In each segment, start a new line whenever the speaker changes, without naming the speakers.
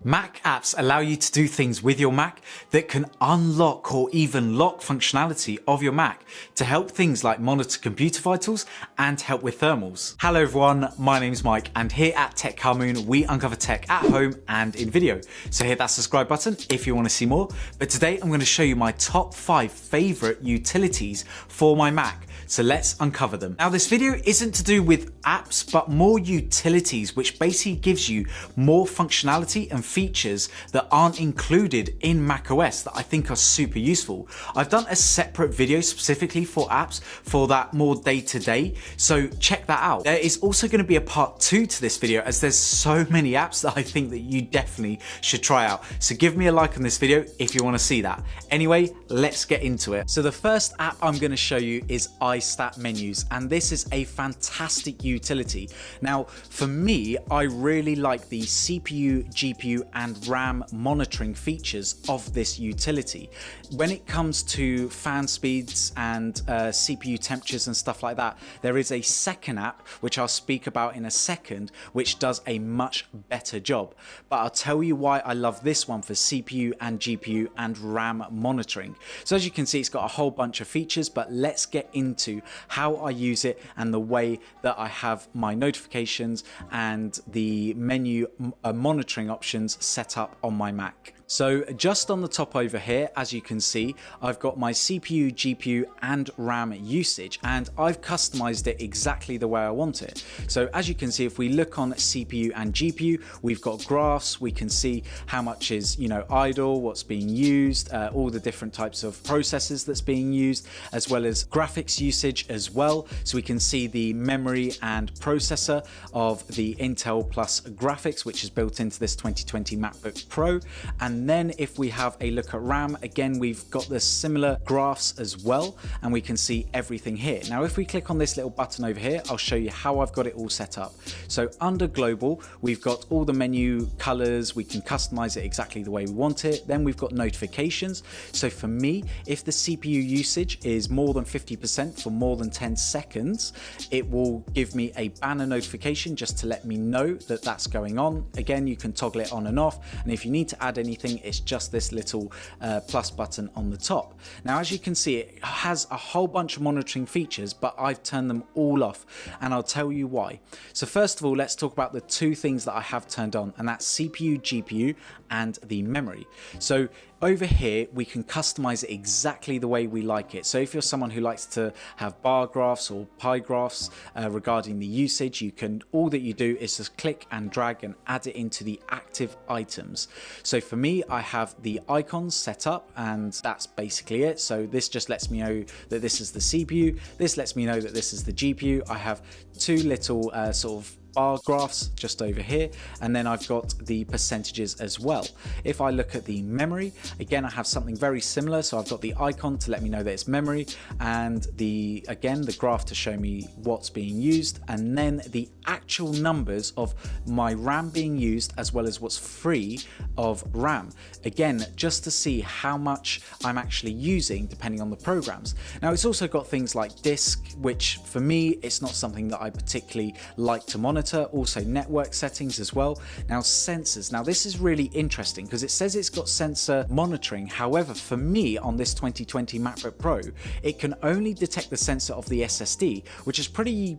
Mac apps allow you to do things with your Mac that can unlock or even lock functionality of your Mac to help things like monitor computer vitals and help with thermals. Hello everyone, my name's Mike, and here at Tech Moon we uncover tech at home and in video. So hit that subscribe button if you want to see more. But today I'm going to show you my top 5 favorite utilities for my Mac. So let's uncover them. Now this video isn't to do with apps, but more utilities, which basically gives you more functionality and features that aren't included in macOS that I think are super useful. I've done a separate video specifically for apps for that more day-to-day, so check that out. There is also going to be a part 2 to this video as there's so many apps that I think that you definitely should try out. So give me a like on this video if you want to see that. Anyway, let's get into it. So the first app I'm going to show you is Istat Menus, and this is a fantastic utility. Now for me, I really like the CPU, GPU and RAM monitoring features of this utility. When it comes to fan speeds and CPU temperatures and stuff like that, there is a second app which I'll speak about in a second which does a much better job, but I'll tell you why I love this one for CPU and GPU and RAM monitoring. So as you can see, it's got a whole bunch of features, but let's get into how I use it and the way that I have my notifications and the menu monitoring options set up on my Mac. So just on the top over here, as you can see, I've got my CPU, GPU and RAM usage, and I've customized it exactly the way I want it. So as you can see, if we look on CPU and GPU, we've got graphs, we can see how much is, idle, what's being used, all the different types of processors that's being used, as well as graphics usage as well. So we can see the memory and processor of the Intel Plus graphics, which is built into this 2020 MacBook Pro. And then if we have a look at RAM, again, we've got the similar graphs as well, and we can see everything here. Now, if we click on this little button over here, I'll show you how I've got it all set up. So under global, we've got all the menu colors. We can customize it exactly the way we want it. Then we've got notifications. So for me, if the CPU usage is more than 50% for more than 10 seconds, it will give me a banner notification just to let me know that that's going on. Again, you can toggle it on and off, and if you need to add anything, it's just this little plus button on the top. Now as you can see, it has a whole bunch of monitoring features, but I've turned them all off, and I'll tell you why. So first of all, let's talk about the two things that I have turned on, and that's CPU, GPU and the memory. So over here, we can customize it exactly the way we like it. So if you're someone who likes to have bar graphs or pie graphs regarding the usage, all that you do is just click and drag and add it into the active items. So for me, I have the icons set up, and that's basically it. So this just lets me know that this is the CPU. This lets me know that this is the GPU. I have two little sort of bar graphs just over here, and then I've got the percentages as well. If I look at the memory, again, I have something very similar. So I've got the icon to let me know that it's memory, and the graph to show me what's being used, and then the actual numbers of my RAM being used as well as what's free of RAM, again, just to see how much I'm actually using depending on the programs. Now it's also got things like disk, which for me, it's not something that I particularly like to monitor. Also network settings as well. Now sensors, now this is really interesting because it says it's got sensor monitoring. However, for me on this 2020 MacBook Pro, it can only detect the sensor of the SSD, which is pretty,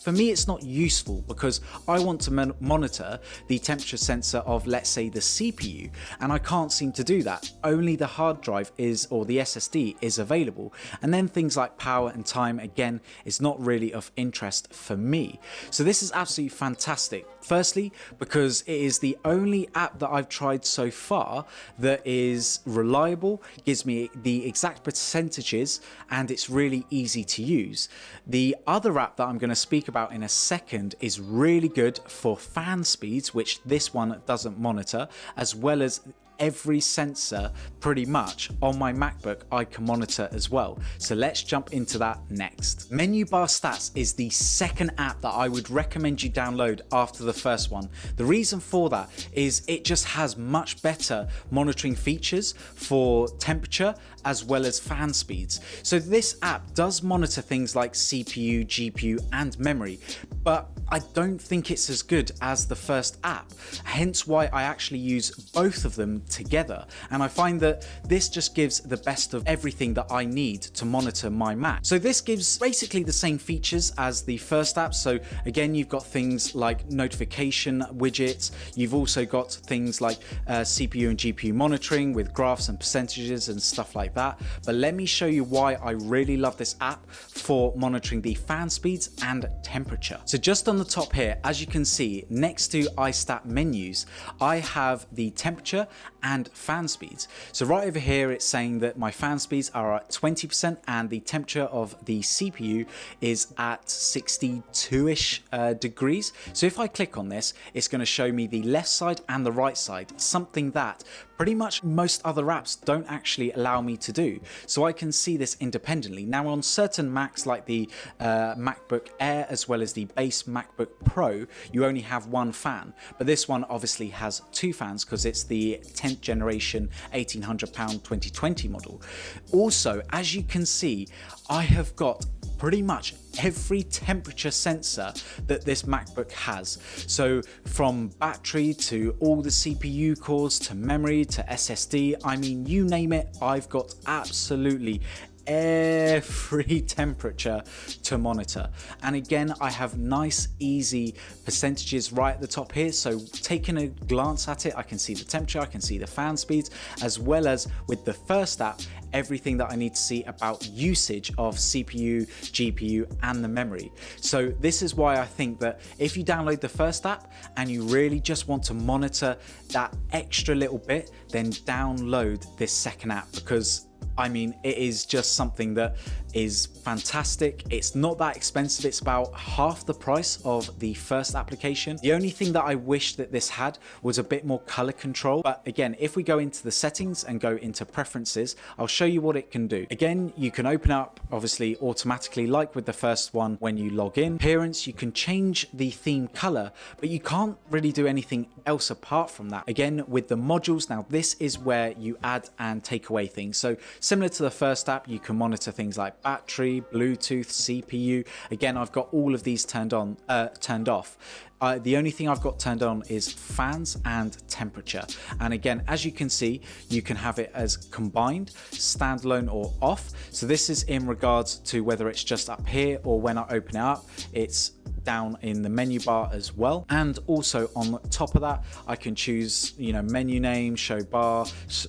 for me it's not useful because I want to monitor the temperature sensor of, let's say, the CPU, and I can't seem to do that. Only the hard drive or the SSD is available. And then things like power and time, again, is not really of interest for me. So this is absolutely fantastic. Firstly, because it is the only app that I've tried so far that is reliable, gives me the exact percentages, and it's really easy to use. The other app that I'm going to speak about in a second is really good for fan speeds, which this one doesn't monitor, as well as every sensor pretty much on my MacBook I can monitor as well. So let's jump into that next. Menu Bar Stats is the second app that I would recommend you download after the first one. The reason for that is it just has much better monitoring features for temperature as well as fan speeds. So this app does monitor things like CPU, GPU and memory, but I don't think it's as good as the first app, hence why I actually use both of them together. And I find that this just gives the best of everything that I need to monitor my Mac. So this gives basically the same features as the first app. So again, you've got things like notification widgets. You've also got things like CPU and GPU monitoring with graphs and percentages and stuff like that. But let me show you why I really love this app for monitoring the fan speeds and temperature. So just on the top here, as you can see, next to Istat Menus, I have the temperature and fan speeds. So right over here, it's saying that my fan speeds are at 20% and the temperature of the CPU is at 62-ish degrees. So if I click on this, it's going to show me the left side and the right side, something that pretty much most other apps don't actually allow me to do. So I can see this independently. Now on certain Macs like the MacBook Air as well as the base MacBook Pro, you only have one fan, but this one obviously has two fans because it's the 10th generation £1,800 2020 model. Also, as you can see, I have got pretty much every temperature sensor that this MacBook has. So from battery to all the CPU cores to memory to SSD, I mean, you name it, I've got absolutely every temperature to monitor. And again, I have nice easy percentages right at the top here, so taking a glance at it, I can see the temperature, I can see the fan speeds, as well as with the first app, everything that I need to see about usage of CPU, GPU and the memory. So this is why I think that if you download the first app and you really just want to monitor that extra little bit, then download this second app, because I mean, it is just something that is fantastic. It's not that expensive. It's about half the price of the first application. The only thing that I wish that this had was a bit more color control. But again, if we go into the settings and go into preferences, I'll show you what it can do. Again, you can open up obviously automatically like with the first one when you log in. Appearance, you can change the theme color, but you can't really do anything else apart from that. Again, with the modules, now this is where you add and take away things. So similar to the first app, you can monitor things like battery, Bluetooth, CPU. Again, I've got all of these turned off. The only thing I've got turned on is fans and temperature. And again, as you can see, you can have it as combined, standalone or off. So this is in regards to whether it's just up here or when I open it up, it's down in the menu bar as well. And also on top of that, I can choose, menu name, show bar,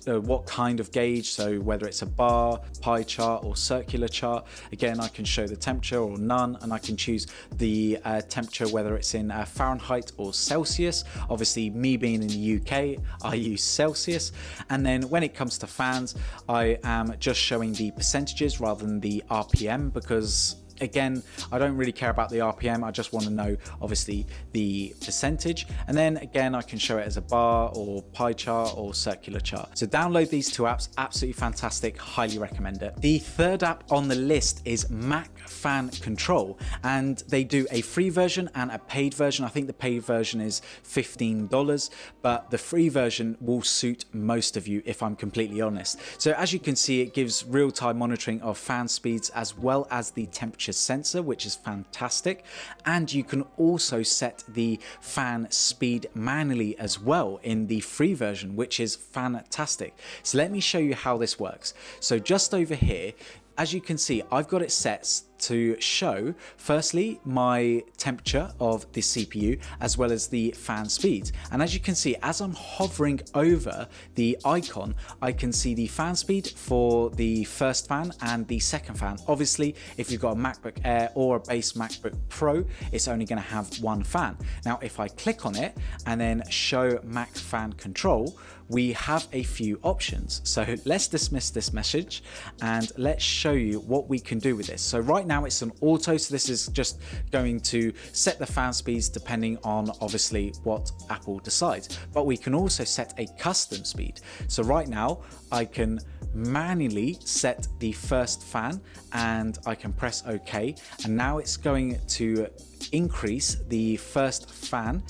what kind of gauge, so whether it's a bar, pie chart or circular chart. Again, I can show the temperature or none, and I can choose the temperature, whether it's in Fahrenheit or Celsius. Obviously, me being in the UK, I use Celsius. And then when it comes to fans, I am just showing the percentages rather than the RPM, because again, I don't really care about the RPM. I just want to know obviously the percentage. And then again, I can show it as a bar or pie chart or circular chart. So download these two apps, absolutely fantastic, highly recommend it. The third app on the list is Mac Fan Control, and they do a free version and a paid version. I think the paid version is $15, but the free version will suit most of you, if I'm completely honest. So as you can see, it gives real-time monitoring of fan speeds as well as the temperature sensor, which is fantastic. And you can also set the fan speed manually as well in the free version, which is fantastic. So let me show you how this works. So just over here, as you can see, I've got it set to show firstly my temperature of the CPU as well as the fan speeds. And as you can see, as I'm hovering over the icon, I can see the fan speed for the first fan and the second fan. Obviously, if you've got a MacBook Air or a base MacBook Pro, it's only going to have one fan. Now, if I click on it and then show Mac Fan Control, we have a few options. So let's dismiss this message and let's show you what we can do with this. So right now, now it's on auto, so this is just going to set the fan speeds depending on obviously what Apple decides. But we can also set a custom speed. So right now I can manually set the first fan and I can press OK, and now it's going to increase the first fan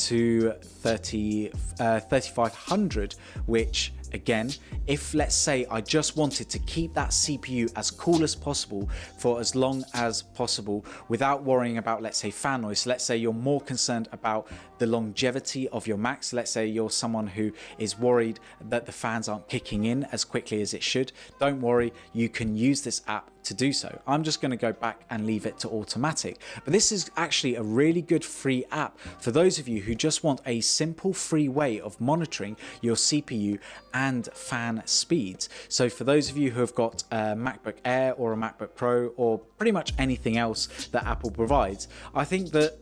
to 3500, which again, if let's say I just wanted to keep that CPU as cool as possible for as long as possible without worrying about, let's say, fan noise. So let's say you're more concerned about the longevity of your Mac. So let's say you're someone who is worried that the fans aren't kicking in as quickly as it should. Don't worry, you can use this app to do so. I'm just going to go back and leave it to automatic. But this is actually a really good free app for those of you who just want a simple free way of monitoring your CPU and fan speeds. So for those of you who have got a MacBook Air or a MacBook Pro or pretty much anything else that Apple provides, I think that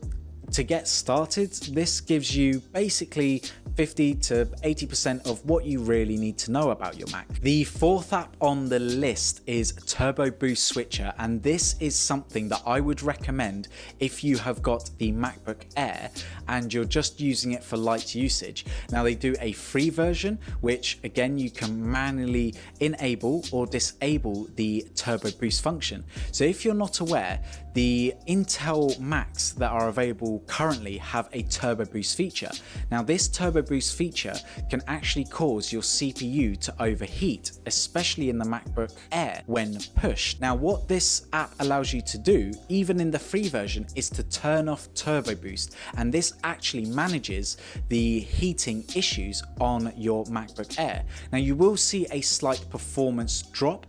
to get started, this gives you basically 50 to 80% of what you really need to know about your Mac. The fourth app on the list is Turbo Boost Switcher, and this is something that I would recommend if you have got the MacBook Air and you're just using it for light usage. Now they do a free version, which again you can manually enable or disable the Turbo Boost function. So if you're not aware, the Intel Macs that are available currently have a Turbo Boost feature. Now this Turbo Boost feature can actually cause your CPU to overheat, especially in the MacBook Air when pushed. Now what this app allows you to do, even in the free version, is to turn off Turbo Boost, and this actually manages the heating issues on your MacBook Air. Now you will see a slight performance drop,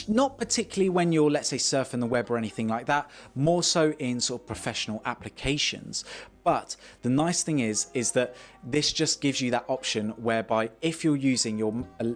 not particularly when you're, let's say, surfing the web or anything like that, more so in sort of professional applications. But the nice thing is that this just gives you that option whereby if you're using your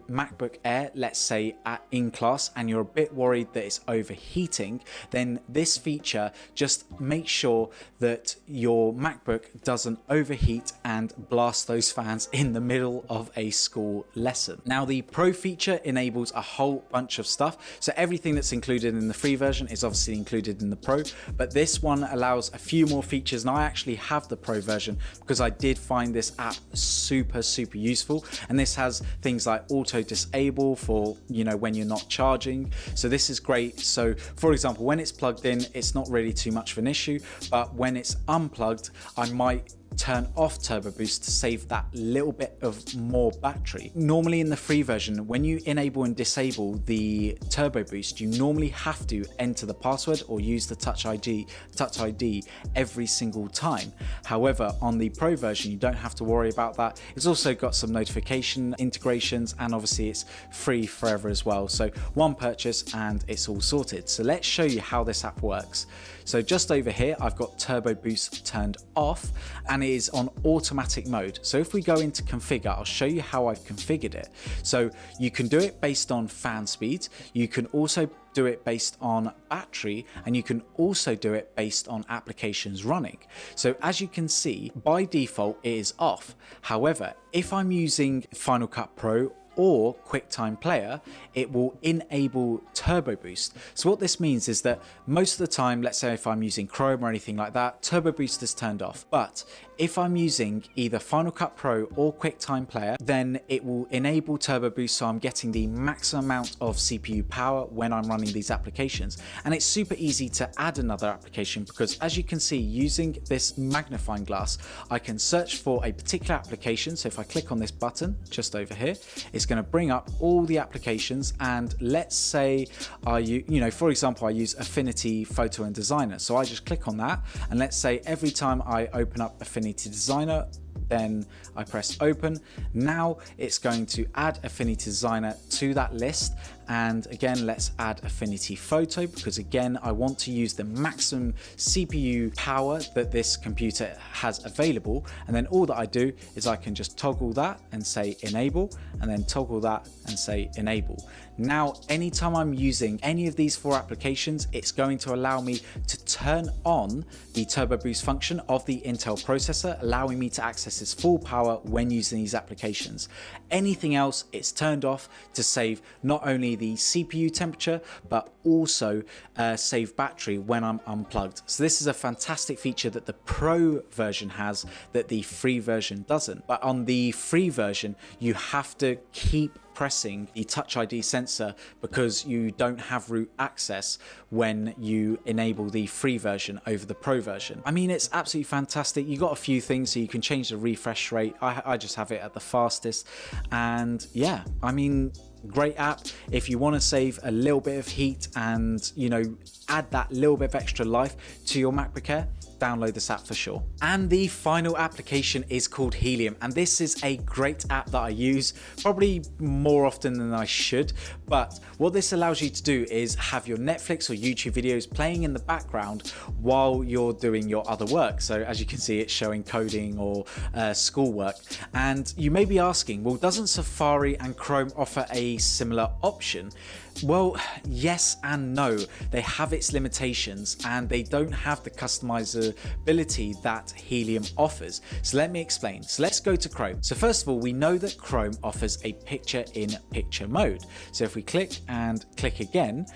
MacBook Air, let's say in class, and you're a bit worried that it's overheating, then this feature just makes sure that your MacBook doesn't overheat and blast those fans in the middle of a school lesson. Now the Pro feature enables a whole bunch of stuff. So everything that's included in the free version is obviously included in the Pro, but this one allows a few more features, and I actually have the Pro version because I did find this app super useful. And this has things like auto disable for, you know, when you're not charging. So this is great. So for example, when it's plugged in, it's not really too much of an issue, but when it's unplugged, I might turn off Turbo Boost to save that little bit of more battery. Normally in the free version, when you enable and disable the Turbo Boost, you normally have to enter the password or use the Touch ID every single time. However, on the Pro version, you don't have to worry about that. It's also got some notification integrations, and obviously it's free forever as well. So one purchase and it's all sorted. So let's show you how this app works. So just over here, I've got Turbo Boost turned off and it is on automatic mode. So if we go into configure, I'll show you how I've configured it. So you can do it based on fan speeds. You can also do it based on battery, and you can also do it based on applications running. So as you can see, by default it is off. However, if I'm using Final Cut Pro or QuickTime Player, it will enable Turbo Boost. So what this means is that most of the time, let's say if I'm using Chrome or anything like that, Turbo Boost is turned off. But if I'm using either Final Cut Pro or QuickTime Player, then it will enable Turbo Boost, so I'm getting the maximum amount of CPU power when I'm running these applications. And it's super easy to add another application because, as you can see, using this magnifying glass, I can search for a particular application. So if I click on this button just over here, it's going to bring up all the applications, and let's say for example, I use Affinity Photo and Designer. So I just click on that, and let's say every time I open up Affinity Designer, then I press open. Now it's going to add Affinity Designer to that list. And again, let's add Affinity Photo because again, I want to use the maximum CPU power that this computer has available. And then all that I do is I can just toggle that and say enable, and then toggle that and say enable. Now, anytime I'm using any of these four applications, it's going to allow me to turn on the Turbo Boost function of the Intel processor, allowing me to access its full power when using these applications. Anything else, it's turned off to save not only the CPU temperature, but also save battery when I'm unplugged. So this is a fantastic feature that the Pro version has that the free version doesn't. But on the free version, you have to keep pressing the Touch ID sensor because you don't have root access when you enable the free version over the Pro version. I mean, it's absolutely fantastic. You got a few things, so you can change the refresh rate. I just have it at the fastest, and yeah, I mean, great app if you want to save a little bit of heat and, you know, add that little bit of extra life to your MacBook Air. Download this app for sure. And the final application is called Helium, and this is a great app that I use probably more often than I should. But what this allows you to do is have your Netflix or YouTube videos playing in the background while you're doing your other work. So as you can see, it's showing coding or schoolwork. And you may be asking, well, doesn't Safari and Chrome offer a similar option? Well, yes and no. They have its limitations and they don't have the customizability that Helium offers. So let me explain. So let's go to Chrome. So first of all, we know that Chrome offers a picture-in-picture mode. So if we click and click again,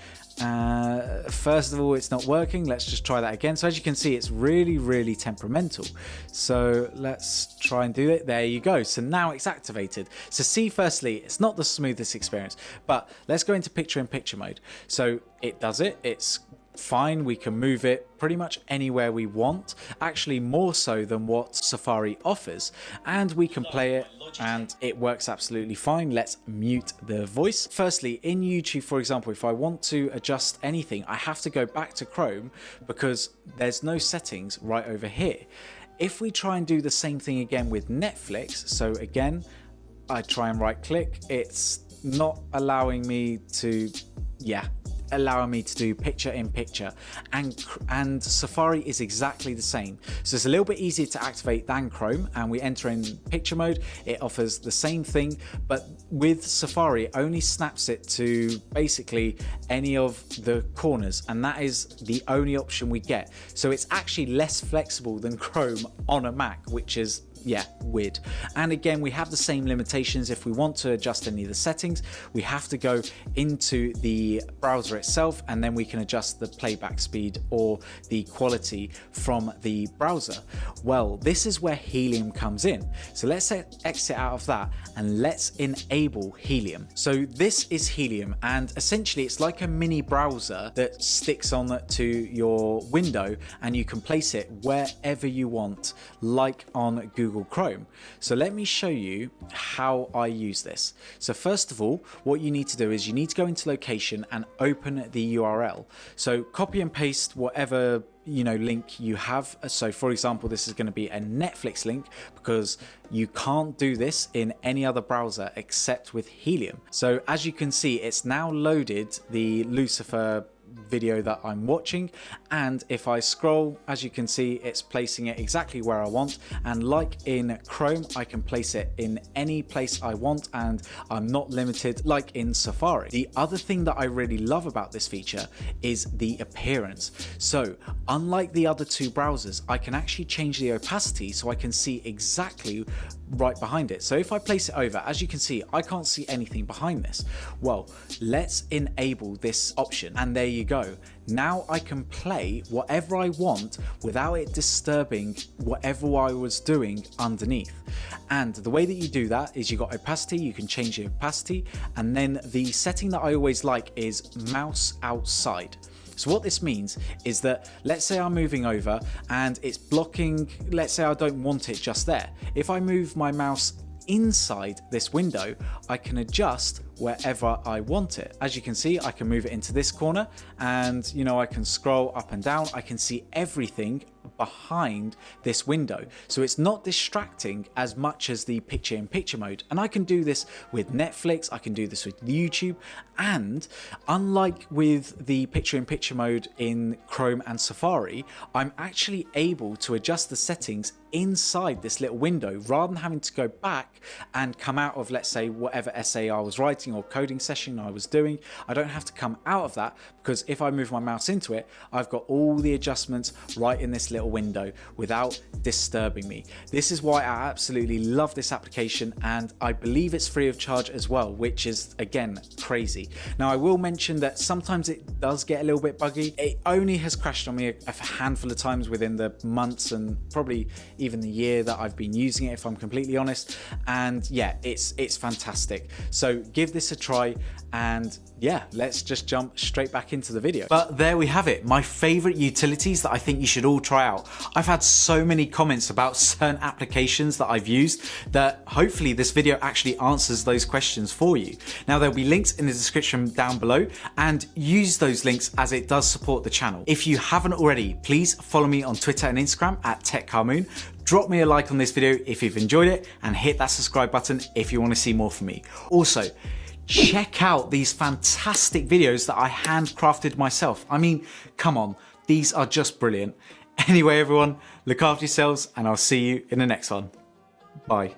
first of all, it's not working. Let's just try that again. So as you can see, it's really temperamental. So let's try and do it. There you go. So now it's activated. So see, firstly, it's not the smoothest experience, but let's go into picture-in-picture mode. So it does it. It's fine. We can move it pretty much anywhere we want, actually more so than what Safari offers, and we can play it and it works absolutely fine. Let's mute the voice. Firstly, in YouTube, for example, if I want to adjust anything, I have to go back to Chrome because there's no settings right over here. If we try and do the same thing again with Netflix, so again, I try and right click, it's not allowing me to, allowing me to do picture in picture, and Safari is exactly the same. So it's a little bit easier to activate than Chrome, and we enter in picture mode. It offers the same thing, but with Safari it only snaps it to basically any of the corners, and that is the only option we get. So it's actually less flexible than Chrome on a Mac, which is weird. And again, we have the same limitations. If we want to adjust any of the settings, we have to go into the browser itself, and then we can adjust the playback speed or the quality from the browser. Well, this is where Helium comes in. So let's exit out of that and let's enable Helium. So this is Helium, and essentially it's like a mini browser that sticks on to your window, and you can place it wherever you want, like on Google Chrome. So let me show you how I use this. So first of all, what you need to do is you need to go into location and open the URL. So copy and paste whatever link you have. So for example, this is going to be a Netflix link because you can't do this in any other browser except with Helium. So as you can see, it's now loaded the Lucifer video that I'm watching, and if I scroll, as you can see, it's placing it exactly where I want, and like in Chrome, I can place it in any place I want and I'm not limited like in Safari. The other thing that I really love about this feature is the appearance. So unlike the other two browsers, I can actually change the opacity so I can see exactly right behind it. So if I place it over, as you can see, I can't see anything behind this. Well, let's enable this option, and there you go. Now I can play whatever I want without it disturbing whatever I was doing underneath. And the way that you do that is you got opacity, you can change the opacity, and then the setting that I always like is mouse outside. So what this means is that, let's say I'm moving over and it's blocking, let's say I don't want it just there. If I move my mouse inside this window, I can adjust wherever I want it. As you can see, I can move it into this corner, and I can scroll up and down. I can see everything behind this window, so it's not distracting as much as the picture-in-picture mode. And I can do this with Netflix, I can do this with YouTube, and unlike with the picture-in-picture mode in Chrome and Safari, I'm actually able to adjust the settings inside this little window rather than having to go back and come out of, let's say, whatever essay I was writing or coding session I was doing. I don't have to come out of that, because if I move my mouse into it, I've got all the adjustments right in this little window without disturbing me. This is why I absolutely love this application, and I believe it's free of charge as well, which is again crazy. Now I will mention that sometimes it does get a little bit buggy. It only has crashed on me a handful of times within the months and probably even the year that I've been using it, if I'm completely honest. And yeah, it's fantastic. So give this a try, and yeah, let's just jump straight back into the video. But there we have it, my favorite utilities that I think you should all try out. I've had so many comments about certain applications that I've used that hopefully this video actually answers those questions for you. Now there'll be links in the description down below, and use those links as it does support the channel. If you haven't already, please follow me on Twitter and Instagram at TechCarMoon. Drop me a like on this video if you've enjoyed it, and hit that subscribe button if you want to see more from me. Also, check out these fantastic videos that I handcrafted myself. I mean, come on, these are just brilliant. Anyway, everyone, look after yourselves, and I'll see you in the next one. Bye.